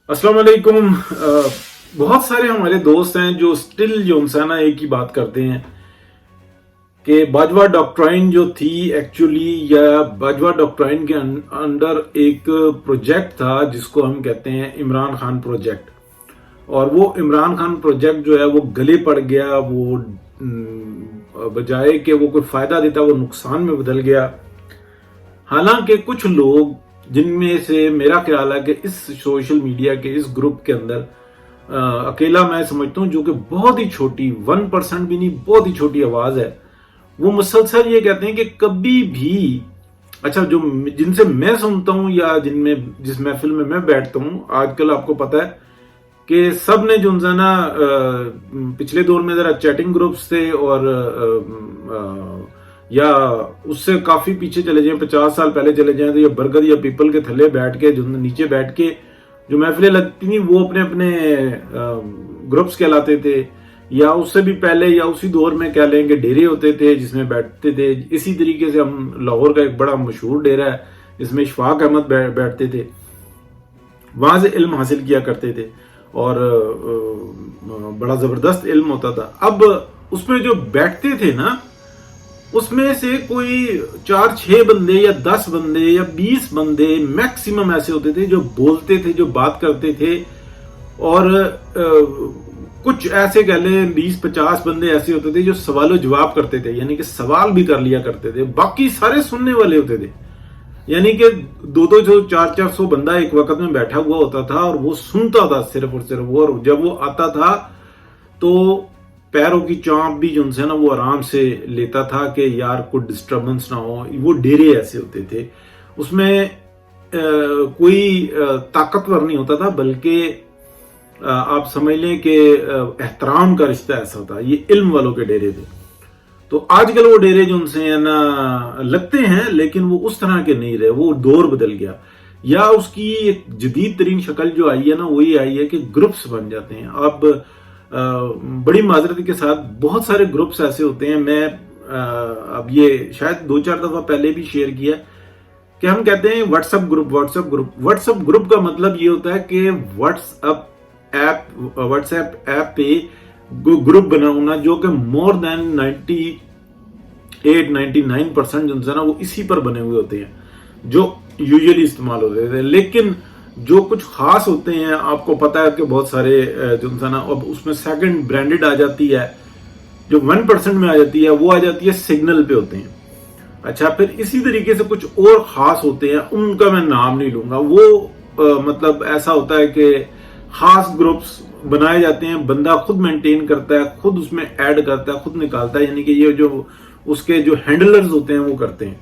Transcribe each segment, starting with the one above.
अस्सलाम वालेकुम। बहुत सारे हमारे दोस्त हैं जो स्टिल जो है ना एक ही बात करते हैं कि बाजवा डॉक्ट्राइन जो थी एक्चुअली, या बाजवा डॉक्ट्राइन के अंडर एक प्रोजेक्ट था जिसको हम कहते हैं इमरान खान प्रोजेक्ट। और वो इमरान खान प्रोजेक्ट जो है वो गले पड़ गया। वो बजाय कि वो कोई फायदा देता वो नुकसान में बदल गया। हालांकि कुछ लोग, जिनमें से मेरा ख्याल है कि इस सोशल मीडिया के इस ग्रुप के अंदर अकेला मैं समझता हूं, जो कि बहुत ही छोटी 1% भी नहीं, बहुत ही छोटी आवाज है, वो मुसलसल ये कहते हैं कि कभी भी, अच्छा, जो जिनसे मैं सुनता हूं या जिस महफिल में मैं बैठता हूं, आजकल आपको पता है कि सब ने जो है ना पिछले दौर में जरा चैटिंग ग्रुप्स थे, और या उससे काफी पीछे चले जाएं, 50 साल पहले चले जाएं, तो ये बरगद या पीपल के थले बैठ के, जो नीचे बैठ के जो महफिलें लगती थी, वो अपने अपने ग्रुप्स कहलाते थे। या उससे भी पहले या उसी दौर में कह लें कि डेरे होते थे जिसमें बैठते थे। इसी तरीके से हम लाहौर का एक बड़ा मशहूर डेरा है जिसमें इशफाक अहमद बैठते थे, वहां से इल्म हासिल किया करते थे और बड़ा जबरदस्त इल्म होता था। अब उसमें जो बैठते थे ना, उसमें से कोई 4-6 बंदे या 10 बंदे या 20 बंदे मैक्सिमम ऐसे होते थे जो बोलते थे, जो बात करते थे। और कुछ ऐसे कह लें 20-50 बंदे ऐसे होते थे जो सवालों जवाब करते थे, यानी कि सवाल भी कर लिया करते थे। बाकी सारे सुनने वाले होते थे, यानी कि 200, 400 बंदा एक वक्त में बैठा हुआ होता था और वो सुनता था सिर्फ और सिर्फ वो। और जब वो आता था तो पैरों की चांप भी जो है ना वो आराम से लेता था कि यार कोई डिस्टरबेंस ना हो। वो डेरे ऐसे होते थे, उसमें कोई ताकतवर नहीं होता था, बल्कि आप समझ लें कि एहतराम का रिश्ता ऐसा था। ये इल्म वालों के डेरे थे। तो आजकल वो डेरे जो उनसे है ना लगते हैं, लेकिन वो उस तरह के नहीं रहे, वो दौर बदल गया। या उसकी एक जदीद तरीन शक्ल जो आई है ना, वही आई है कि ग्रुप्स बन जाते हैं। अब बड़ी माजरत के साथ बहुत सारे ग्रुप्स ऐसे होते हैं। मैं अब ये शायद 2-4 दफा पहले भी शेयर किया कि हम कहते हैं व्हाट्सएप ग्रुप का मतलब ये होता है कि व्हाट्सएप ऐप पे ग्रुप बना होना, जो कि मोर देन 98-99% जो है ना वो इसी पर बने हुए होते हैं, जो यूजुअली इस्तेमाल होते थे। लेकिन जो कुछ खास होते हैं, आपको पता है कि बहुत सारे जो है ना, अब उसमें सेकंड ब्रांडेड आ जाती है, जो 1% में आ जाती है, वो आ जाती है सिग्नल पे होते हैं। अच्छा, फिर इसी तरीके से कुछ और खास होते हैं, उनका मैं नाम नहीं लूंगा। वो मतलब ऐसा होता है कि खास ग्रुप्स बनाए जाते हैं, बंदा खुद मेंटेन करता है, खुद उसमें ऐड करता है, खुद निकालता है, यानी कि ये जो उसके जो हैंडलर्स होते हैं वो करते हैं।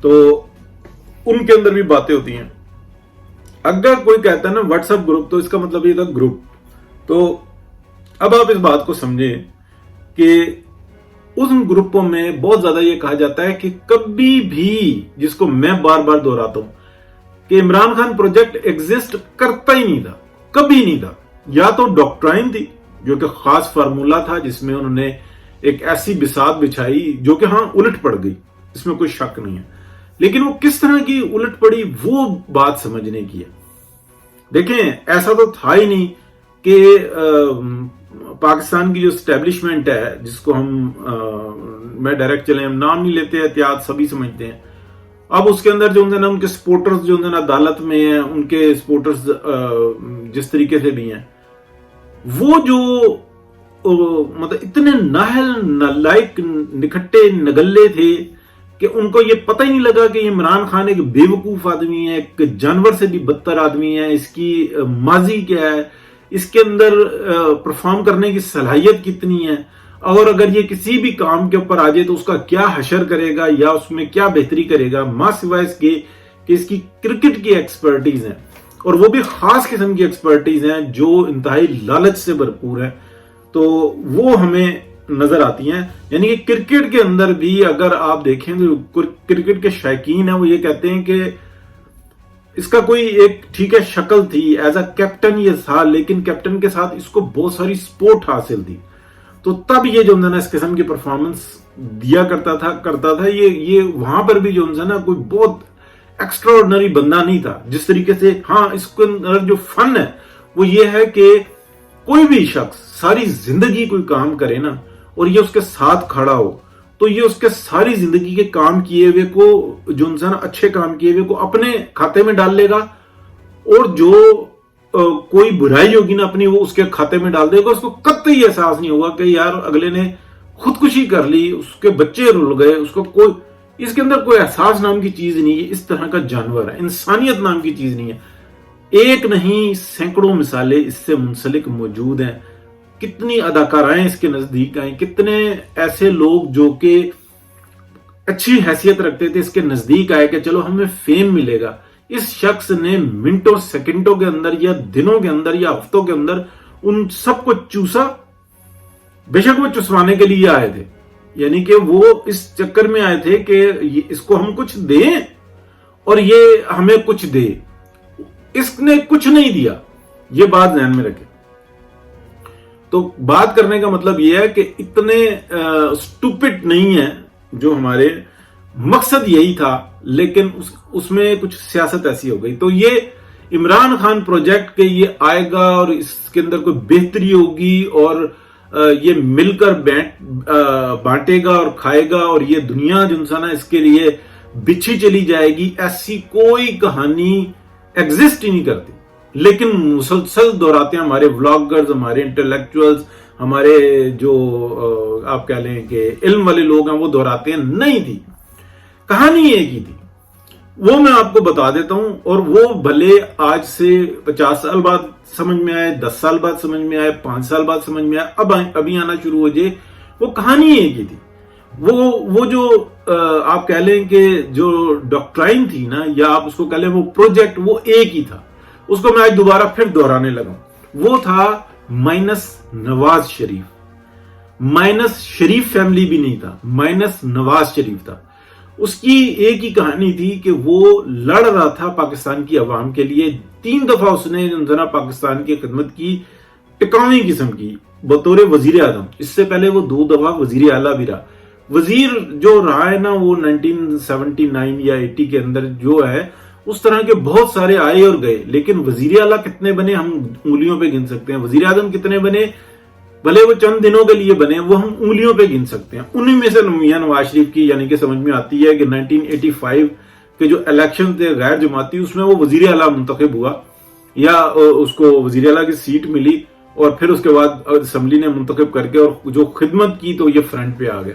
तो उनके अंदर भी बातें होती हैं। अगर कोई कहता है ना व्हाट्सएप ग्रुप, तो इसका मतलब ये था ग्रुप। तो अब आप इस बात को समझें कि उन ग्रुपों में बहुत ज्यादा ये कहा जाता है कि कभी भी, जिसको मैं बार बार दोहराता हूं, कि इमरान खान प्रोजेक्ट एग्जिस्ट करता ही नहीं था, कभी नहीं था। या तो डॉक्ट्राइन थी जो कि खास फार्मूला था, जिसमें उन्होंने एक ऐसी बिसात बिछाई जो कि हाँ उलट पड़ गई, इसमें कोई शक नहीं है। लेकिन वो किस तरह की उलट पड़ी, वो बात समझने की है। देखें, ऐसा तो था ही नहीं कि पाकिस्तान की जो स्टैब्लिशमेंट है, जिसको मैं डायरेक्ट चले, हम नाम नहीं लेते, एहतियात सभी समझते हैं। अब उसके अंदर जो है ना उनके सपोर्टर्स जो है ना अदालत में हैं, उनके सपोर्टर्स जिस तरीके से भी हैं, वो जो मतलब इतने नाहल नालायक निखट्टे नगल्ले थे कि उनको ये पता ही नहीं लगा कि इमरान खान एक बेवकूफ आदमी है, एक जानवर से भी बदतर आदमी है, इसकी माजी क्या है, इसके अंदर परफॉर्म करने की सलाहियत कितनी है, और अगर ये किसी भी काम के ऊपर आ जाए तो उसका क्या हशर करेगा या उसमें क्या बेहतरी करेगा, मां सिवाय इसके कि इसकी क्रिकेट की एक्सपर्टीज है, और वो भी खास किस्म की एक्सपर्टीज है जो इंतहाई लालच से भरपूर है। तो वो हमें नजर आती हैं। यानी कि क्रिकेट के अंदर भी अगर आप देखें तो क्रिकेट के शौकीन है, वो ये कहते हैं कि इसका कोई एक ठीक है शक्ल थी, एज अ कैप्टन ये था, लेकिन कैप्टन के साथ इसको बहुत सारी सपोर्ट हासिल थी। तो तब ये जो है ना इस किस्म की परफॉर्मेंस दिया करता था। ये वहां पर भी जो है ना कोई बहुत एक्स्ट्रा ऑर्डिनरी बंदा नहीं था जिस तरीके से। हाँ, इसके अंदर जो फन है वो ये है कि कोई भी शख्स सारी जिंदगी कोई काम करे ना और ये उसके साथ खड़ा हो, तो ये उसके सारी जिंदगी के काम किए हुए को, जो इंसान अच्छे काम किए हुए को अपने खाते में डाल लेगा, और जो कोई बुराई होगी ना अपनी वो उसके खाते में डाल देगा। उसको कतई एहसास नहीं होगा कि यार अगले ने खुदकुशी कर ली, उसके बच्चे रुल गए, उसको कोई, इसके अंदर कोई एहसास नाम की चीज नहीं है। इस तरह का जानवर है, इंसानियत नाम की चीज नहीं है। एक नहीं सैकड़ों मिसालें इससे मुंसलिक मौजूद हैं। कितनी अदाकाराएं इसके नजदीक आई, कितने ऐसे लोग जो कि अच्छी हैसियत रखते थे इसके नजदीक आए कि चलो हमें फेम मिलेगा। इस शख्स ने मिनटों सेकंडों के अंदर या दिनों के अंदर या हफ्तों के अंदर उन सबको चूसा। बेशक वो चुसवाने के लिए आए थे, यानी कि वो इस चक्कर में आए थे कि इसको हम कुछ दें और ये हमें कुछ दे। इसने कुछ नहीं दिया, ये बात ध्यान में रखें। तो बात करने का मतलब यह है कि इतने स्टूपिड नहीं है जो हमारे, मकसद यही था, लेकिन उसमें कुछ सियासत ऐसी हो गई। तो ये इमरान खान प्रोजेक्ट के ये आएगा और इसके अंदर कोई बेहतरी होगी और ये मिलकर बांटेगा और खाएगा और ये दुनिया जो इंसान है इसके लिए बिछी चली जाएगी, ऐसी कोई कहानी एग्जिस्ट ही नहीं करती। लेकिन मुसलसल दोहराते हैं हमारे व्लॉगर्स, हमारे इंटेलेक्चुअल्स, हमारे जो आप कह लें कि इल्म वाले लोग हैं वो दोहराते हैं। नहीं थी, कहानी एक ही थी, वो मैं आपको बता देता हूं। और वो भले आज से 50 साल बाद समझ में आए, 10 साल बाद समझ में आए, 5 साल बाद समझ में आए, अब अभी आना शुरू हो जाए, वो कहानी एक ही थी। वो जो आप कह लें कि जो डॉक्ट्राइन थी ना, या आप उसको कह लें वो प्रोजेक्ट, वो एक ही था। उसको मैं आज दोबारा फिर दोहराने लगा। वो था माइनस नवाज शरीफ। माइनस शरीफ फैमिली भी नहीं था, माइनस नवाज शरीफ था। उसकी एक ही कहानी थी कि वो लड़ रहा था पाकिस्तान की आवाम के लिए। 3 दफा उसने जना पाकिस्तान की खिदमत की, टिकावी किस्म की, बतौर वजीर आजम। इससे पहले वो 2 दफा वजीर आला भी रहा। वजीर जो रहा है ना वो 1979 या 80 के अंदर जो है, उस तरह के बहुत सारे आए और गए, लेकिन वजीर आला कितने बने हम उंगलियों पे गिन सकते हैं। वजीर आजम कितने बने, भले वो चंद दिनों के लिए बने, वो हम उंगलियों पे गिन सकते हैं। उन्हीं में से मियां नवाज शरीफ की यानी कि समझ में आती है कि 1985 के जो इलेक्शन थे गैर जमाती, उसमें वो वजीर आला मुंतखब हुआ या उसको वजीर आला की सीट मिली, और फिर उसके बाद असेंबली ने मुंतखब करके और जो खिदमत की तो ये फ्रंट पे आ गया।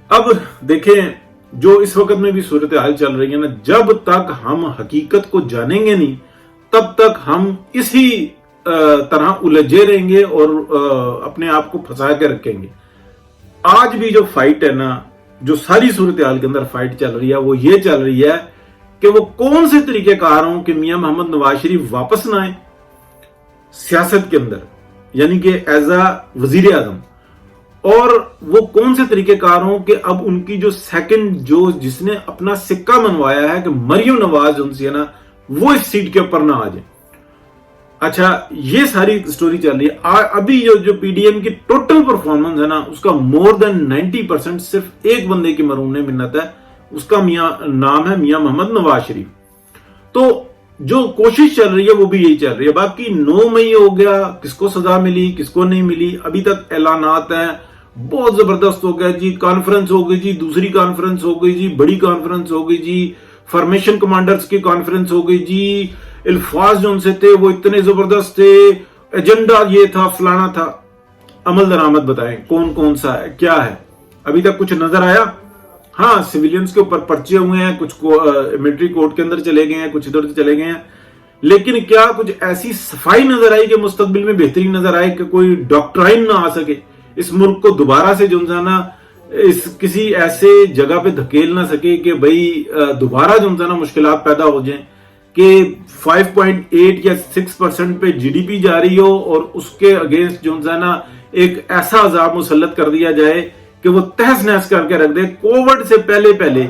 अब देखें जो इस वक्त में भी सूरत हाल चल रही है ना, जब तक हम हकीकत को जानेंगे नहीं तब तक हम इसी तरह उलझे रहेंगे और अपने आप को फंसा के रखेंगे। आज भी जो फाइट है ना, जो सारी सूरत हाल के अंदर फाइट चल रही है, वो ये चल रही है कि वो कौन से तरीकेकार हों कि मियां मोहम्मद नवाज शरीफ वापस ना आए सियासत के अंदर, यानी कि एज अ वजीर आजम, और वो कौन से तरीकेकार हों कि अब उनकी जो सेकंड जो जिसने अपना सिक्का मनवाया है कि मरियम नवाज उनसे है ना, वो इस सीट के ऊपर ना आ जाए। अच्छा, ये सारी स्टोरी चल रही है। अभी जो पीडीएम की टोटल परफॉर्मेंस है ना, उसका मोर देन 90% सिर्फ एक बंदे की मरूने मिन्नत है, उसका नाम है मियां मोहम्मद नवाज शरीफ। तो जो कोशिश चल रही है वो भी यही चल रही है। बाकी 9 मई हो गया, किसको सजा मिली किसको नहीं मिली, अभी तक ऐलानात हैं, बहुत जबरदस्त हो गया जी, कॉन्फ्रेंस हो गई जी, दूसरी कॉन्फ्रेंस हो गई जी, बड़ी कॉन्फ्रेंस हो गई जी, फॉर्मेशन कमांडर्स की कॉन्फ्रेंस हो गई जी, अल्फाज जो उनसे थे वो इतने जबरदस्त थे, एजेंडा ये था, फलाना था। अमल दरामद बताएं कौन कौन सा है, क्या है, अभी तक कुछ नजर आया? हाँ, सिविलियंस के ऊपर पर्चे हुए हैं, कुछ मिलिट्री कोर्ट के अंदर चले गए हैं, कुछ इधर चले गए हैं, लेकिन क्या कुछ ऐसी सफाई नजर आई कि मुस्तकबिल में बेहतरी नजर आए कि कोई डॉक्ट्राइन ना आ सके, इस मुल्क को दोबारा से जो ना इस किसी ऐसे जगह पे धकेल ना सके कि भाई दोबारा जो ना मुश्किलात पैदा हो जाएं कि 5.8 या 6% पे जीडीपी जा रही हो और उसके अगेंस्ट जो ना एक ऐसा अजाब मुसल्लत कर दिया जाए कि वो तहस नहस करके रख दे। कोविड से पहले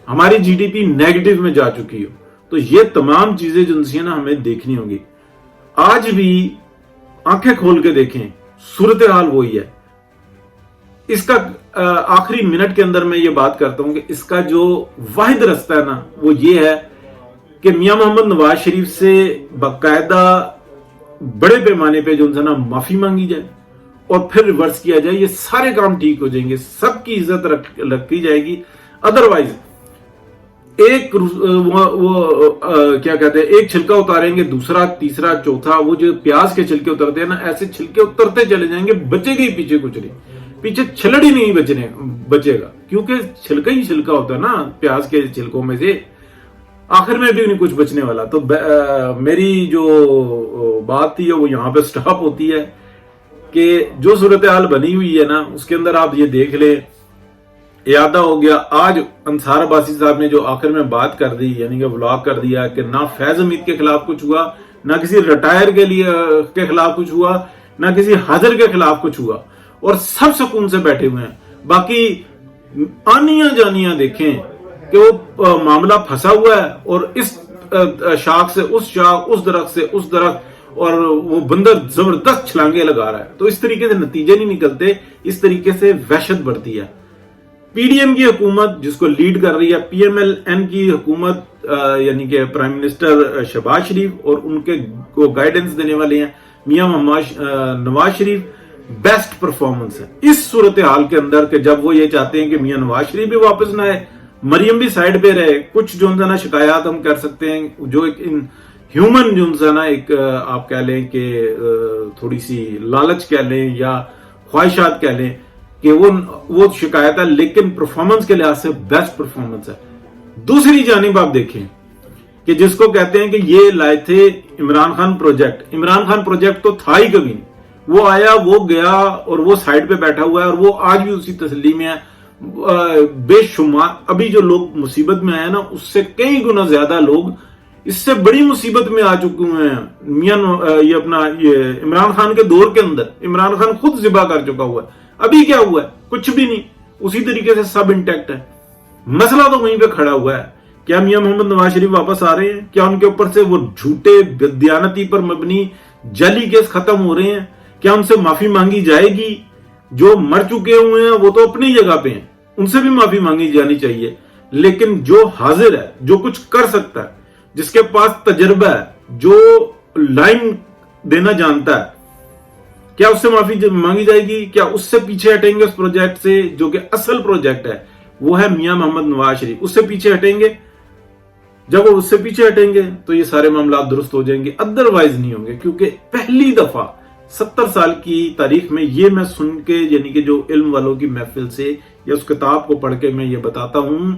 हमारी जीडीपी नेगेटिव में जा चुकी हो। तो ये तमाम चीजें जो ना हमें देखनी होगी। आज भी आंखें खोल के देखें, सूरत हाल वही है। इसका आखिरी मिनट के अंदर मैं ये बात करता हूं कि इसका जो वाहिद रास्ता है ना वो ये है कि मियां मोहम्मद नवाज शरीफ से बाकायदा बड़े पैमाने पे जो ना माफी मांगी जाए और फिर रिवर्स किया जाए, ये सारे काम ठीक हो जाएंगे, सबकी इज्जत रखी जाएगी। अदरवाइज एक क्या कहते हैं, एक छिलका उतारेंगे दूसरा तीसरा चौथा, वो जो प्याज के छिलके उतरते हैं ना, ऐसे छिलके उतरते चले जाएंगे, बचेगा ही पीछे कुछ नहीं, पीछे छलड़ ही नहीं बचेगा, क्योंकि छिलका ही छिलका होता है ना प्याज के छिलकों में से, आखिर में भी नहीं कुछ बचने वाला। तो मेरी जो बात थी वो यहां पे स्टॉप होती है कि जो सूरत हाल बनी हुई है ना उसके अंदर आप ये देख ले, यादा हो गया। आज अंसार अब्बासी साहब ने जो आखिर में बात कर दी, यानी कि व्लॉग कर दिया कि ना फैज हमीद के खिलाफ कुछ हुआ, ना किसी रिटायर के खिलाफ कुछ हुआ, ना किसी हाजिर के खिलाफ कुछ हुआ, और सब सुकून से बैठे हुए हैं। बाकी आनियां जानियां देखें कि वो मामला फंसा हुआ है और इस शाख से उस शाख, उस दरख्त से उस दरख्त, और वो बंदर जबरदस्त छलांगे लगा रहा है। तो इस तरीके से नतीजे नहीं निकलते, इस तरीके से वहशत बढ़ती है। पीडीएम की हुकूमत जिसको लीड कर रही है, पीएमएलएन की हुकूमत यानी कि प्राइम मिनिस्टर शहबाज शरीफ, और उनके को गाइडेंस देने वाले हैं मियां मोहम्मद नवाज शरीफ, बेस्ट परफॉर्मेंस है इस सूरत हाल के अंदर कि जब वो ये चाहते हैं कि मियां नवाज शरीफ भी वापस ना आए, मरियम भी साइड पे रहे। कुछ जो ना शिकायत हम कर सकते हैं, जो एक इन ह्यूमन जो ना एक आप कह लें कि थोड़ी सी लालच कह लें या ख्वाहिशात कह लें कि वो शिकायत है, लेकिन परफॉर्मेंस के लिहाज से बेस्ट परफॉर्मेंस है। दूसरी जानिब आप देखें कि जिसको कहते हैं कि ये लाए थे इमरान खान प्रोजेक्ट, इमरान खान प्रोजेक्ट तो था ही कभी नहीं, वो आया वो गया और वो साइड पे बैठा हुआ है और वो आज भी उसी तसल्ली में है। बेशुमार अभी जो लोग मुसीबत में आए ना, उससे कई गुना ज्यादा लोग इससे बड़ी मुसीबत में आ चुके हुए हैं। मियां ये इमरान खान के दौर के अंदर इमरान खान खुद जिबा कर चुका हुआ है। अभी क्या हुआ है? कुछ भी नहीं, उसी तरीके से सब इंटैक्ट है। मसला तो वहीं पे खड़ा हुआ है। क्या मियां मोहम्मद नवाज शरीफ वापस आ रहे हैं? क्या उनके ऊपर से वो झूठे बददियानती पर मबनी जाली केस खत्म हो रहे हैं? क्या उनसे माफी मांगी जाएगी? जो मर चुके हुए हैं वो तो अपनी जगह पे हैं, उनसे भी माफी मांगी जानी चाहिए। लेकिन जो हाजिर है, जो कुछ कर सकता है, जिसके पास तजर्बा है, जो लाइन देना जानता है, क्या उससे माफी मांगी जाएगी? क्या उससे पीछे हटेंगे उस प्रोजेक्ट से जो कि असल प्रोजेक्ट है? वो है मियां मोहम्मद नवाज शरीफ। उससे पीछे हटेंगे? जब वो उससे पीछे हटेंगे तो ये सारे मामला दुरुस्त हो जाएंगे, अदरवाइज नहीं होंगे। क्योंकि पहली दफा 70 साल की तारीख में ये मैं सुन के, यानी कि जो इल्म वालों की महफिल से या उस किताब को पढ़ के मैं ये बताता हूं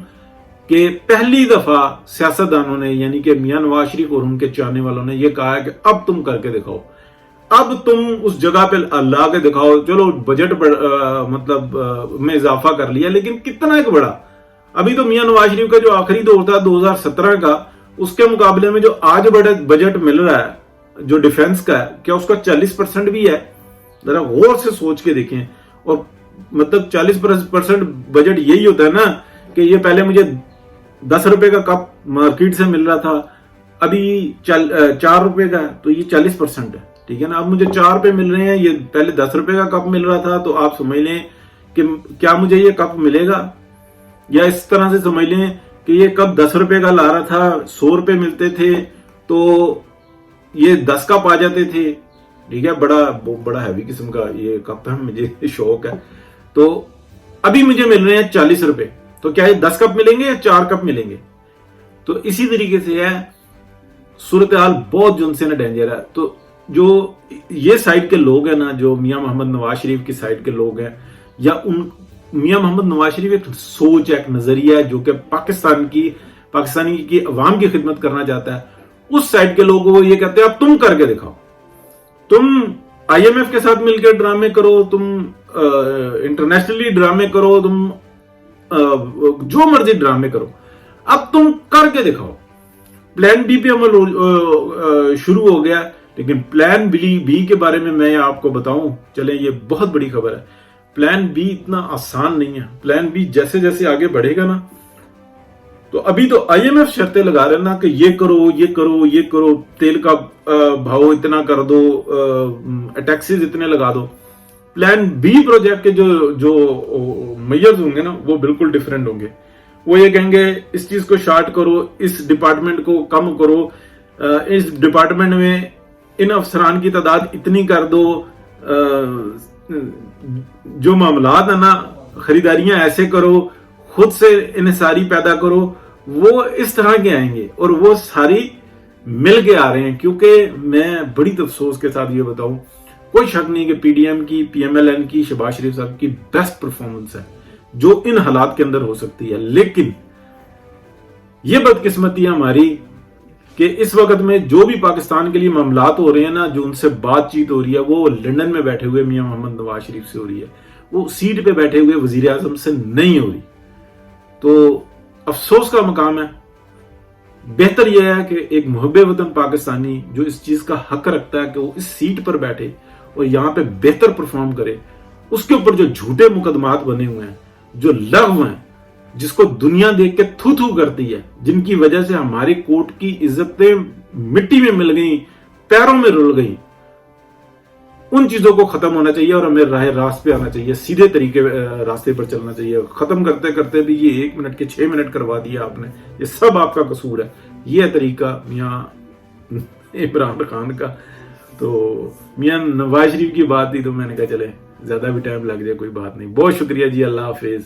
कि पहली दफा सियासतदानों ने, यानी कि मियां नवाज शरीफ और उनके चाहने वालों ने ये कहा है कि अब तुम करके दिखाओ, अब तुम उस जगह पे ला के दिखाओ। चलो बजट में इजाफा कर लिया, लेकिन कितना एक बड़ा। अभी तो मियां नवाज शरीफ का जो आखिरी दौर था 2017 का, उसके मुकाबले में जो आज बजट मिल रहा है जो डिफेंस का है, क्या उसका 40% भी है? जरा गौर से सोच के देखें। और मतलब 40% बजट यही होता है ना कि ये पहले मुझे 10 रुपए का कप मार्केट से मिल रहा था, अभी 4 रुपए का, तो ये 40% है, ठीक है ना। अब मुझे 4 रुपए मिल रहे हैं, ये पहले 10 रुपए का कप मिल रहा था, तो आप समझ लें कि क्या मुझे ये कप मिलेगा? या इस तरह से समझ लें कि ये कप 10 रुपए का ला रहा था, 100 रुपए मिलते थे, तो ये 10 कप आ जाते थे, ठीक है। बड़ा हैवी किस्म का ये कप है, मुझे शौक है। तो अभी मुझे मिल रहे हैं 40 रुपए, तो क्या ये 10 कप मिलेंगे या 4 कप मिलेंगे? तो इसी तरीके से है सूरत हाल, बहुत जुनसे न डेंजर है। तो जो ये साइड के लोग हैं ना, जो मियां मोहम्मद नवाज शरीफ की साइड के लोग हैं, या उन मियां मोहम्मद नवाज शरीफ एक सोच, एक नजरिया है जो कि पाकिस्तानी की अवाम की खिदमत करना चाहता है। उस साइड के लोगों को ये कहते हैं अब तुम करके दिखाओ, तुम आईएमएफ के साथ मिलकर ड्रामे करो, तुम इंटरनेशनली ड्रामे करो, तुम जो मर्जी ड्रामे करो, अब तुम करके दिखाओ। प्लान बी पे अमल शुरू हो गया, लेकिन प्लान बी के बारे में मैं आपको बताऊं, चलें ये बहुत बड़ी खबर है। प्लान बी इतना आसान नहीं है। प्लान बी जैसे जैसे आगे बढ़ेगा ना, तो अभी तो आईएमएफ शर्तें लगा रहे ना कि ये करो ये करो ये करो, तेल का भाव इतना कर दो, टैक्सेस इतने लगा दो। प्लान बी प्रोजेक्ट के जो मेजर्स होंगे ना वो बिल्कुल डिफरेंट होंगे। वो ये कहेंगे इस चीज को शार्ट करो, इस डिपार्टमेंट को कम करो, इस डिपार्टमेंट में इन अफसरान की तादाद इतनी कर दो, जो मामलात है ना खरीदारियां ऐसे करो, खुद से इन्हिसारी पैदा करो, वो इस तरह के आएंगे और वो सारी मिल के आ रहे हैं। क्योंकि मैं बड़ी अफसोस के साथ ये बताऊं, कोई शक नहीं कि पीडीएम की, पीएमएलएन की, शहबाज शरीफ साहब की बेस्ट परफॉर्मेंस है जो इन हालात के अंदर हो सकती है। लेकिन ये बदकिस्मती है हमारी कि इस वक्त में जो भी पाकिस्तान के लिए मामलात हो रहे हैं ना, जो उनसे बातचीत हो रही है, वो लंदन में बैठे हुए मियां मोहम्मद नवाज शरीफ से हो रही है, वो सीट पे बैठे हुए वजीर आजम से नहीं हो रही। तो अफसोस का मकाम है। बेहतर यह है कि एक मुहब्बे वतन पाकिस्तानी जो इस चीज का हक रखता है कि वो इस सीट पर बैठे और यहां पे बेहतर परफॉर्म करे, उसके ऊपर जो झूठे मुकदमात बने हुए हैं, जो लग़्व हैं, जिसको दुनिया देख के थू थू करती है, जिनकी वजह से हमारी कोर्ट की इज्जतें मिट्टी में मिल गई, पैरों में रुल गई, उन चीजों को खत्म होना चाहिए और हमें राह रास्त पे आना चाहिए, सीधे तरीके रास्ते पर चलना चाहिए। खत्म करते करते भी ये 1 मिनट के 6 मिनट करवा दिया आपने, ये सब आपका कसूर है। ये तरीका मियां इमरान खान का। तो मियां नवाज शरीफ की बात थी तो मैंने कहा चले ज्यादा भी टाइम लग जाए कोई बात नहीं। बहुत शुक्रिया जी, अल्लाह हाफिज।